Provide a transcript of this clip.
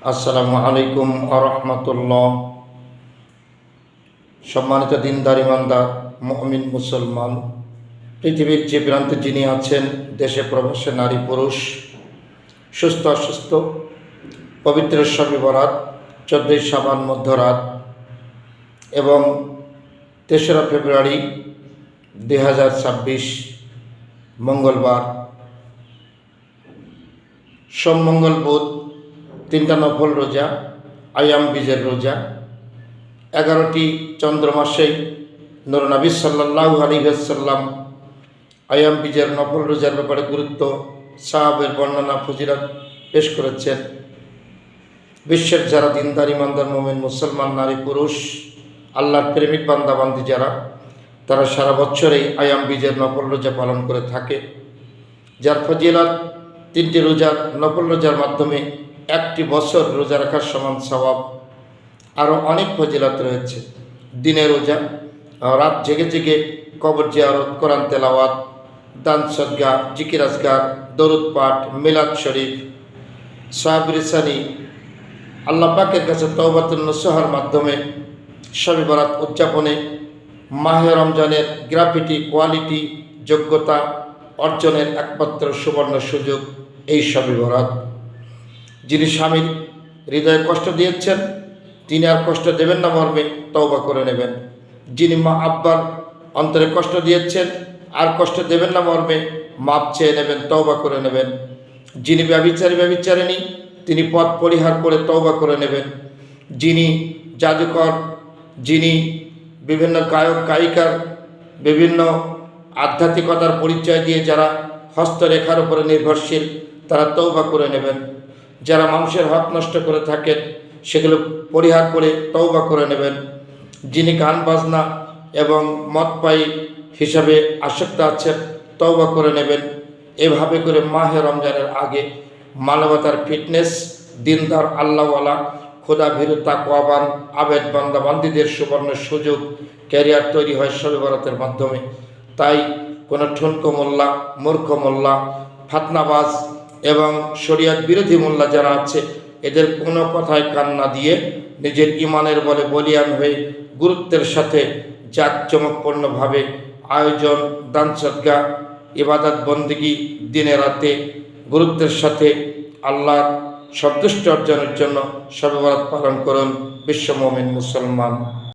আসসালামু আলাইকুম আরহামতুল্লাহ। সম্মানিত দিনদার ইমানদার মুমিন মুসলমান, পৃথিবীর যে প্রান্তে যিনি আছেন, দেশে প্রবাসে নারী পুরুষ, সুস্থ অসুস্থ, পবিত্র শবে বরাত, 14ই শাবান মধ্যরাত এবং 3রা ফেব্রুয়ারি 2026 মঙ্গলবার, সোম মঙ্গল বুধ 3টা নফল রোজা, আয়াম বীজের রোজা, 11টি চন্দ্রমাসেই নূর নবী সাল্লাল্লাহু আলাইহি ওয়াসাল্লাম আয়াম বীজের নফল রোজার ব্যাপারে গুরুত্ব, সাহাবের বর্ণনা, ফজিলত পেশ করেছেন। বিশ্বের যারা দিনদার ইমানদার মুমিন মুসলমান নারী পুরুষ, আল্লাহর প্রেমিক বান্দাবান্দি যারা, তারা সারা বছরেই আয়াম বীজের নফল রোজা পালন করে থাকে, যার ফজিলত 3টি রোজার নফল রোজার মাধ্যমে 1টি বছর রোজা রাখার সমান সওয়াব। আরও অনেক ফজিলত রয়েছে। দিনে রোজা, রাত জেগে জেগে কবর জিয়ারত, কোরআন তেলাওয়াত, দান সদকা, জিকির আজকার, দরুদ পাঠ, মিলাদ শরীফ, সাহাবরিসানি, আল্লাহ পাকের কাছে তওবাতুন নসুহার মাধ্যমে শবে বরাত উদযাপনে মাহে রমজানের গ্রাফিটি কোয়ালিটি যোগ্যতা অর্জনের একমাত্র সুবর্ণ সুযোগ এই শবে বরাত। যিনি স্বামীর হৃদয়ে কষ্ট দিয়েছেন, তিনি আর কষ্ট দেবেন না মর্মে তওবা করে নেবেন। যিনি মা আব্বার অন্তরে কষ্ট দিয়েছেন, আর কষ্ট দেবেন না মর্মে মাপ চেয়ে নেবেন, তওবা করে নেবেন। যিনি ব্যভিচারিণী, তিনি পথ পরিহার করে তওবা করে নেবেন। যিনি জাদুকর, যিনি বিভিন্ন গায়ক গায়িকার বিভিন্ন আধ্যাত্মিকতার পরিচয় দিয়ে যারা হস্তরেখার উপরে নির্ভরশীল, তারা তওবা করে নেবেন। যারা মানুষের হক নষ্ট করে থাকেন, সেগুলো পরিহার করে তওবা করে নেবেন। যিনি গান বাজনা এবং মদ পাই হিসাবে আসক্ত আছেন, তওবা করে নেবেন। এভাবে করে মাহে রমজানের আগে মানবতার ফিটনেস, দিনদার আল্লাহওয়ালা, খোদা ভীরু তাকওয়াবান আবেদ বান্দাবান্দিদের সুবর্ণ সুযোগ, ক্যারিয়ার তৈরি হয় শবে বরাতের মাধ্যমে। তাই কোনো ঠুনকো মোল্লা, মূর্খ মোল্লা, ফাতনাবাজ এবং শরিয়ত বিরোধী মোল্লা যারা আছে, এদের কোনো কথায় কান না দিয়ে নিজের ইমানের বলে বলিয়ান হয়ে গুরুত্বের সাথে জাঁকজমকপূর্ণভাবে আয়োজন, দান সদকা, ইবাদত বন্দেগী দিনে রাতে গুরুত্বের সাথে আল্লাহর সন্তুষ্টি অর্জনের জন্য শবে বরাত পালন করুন বিশ্ব মুমিন মুসলমান।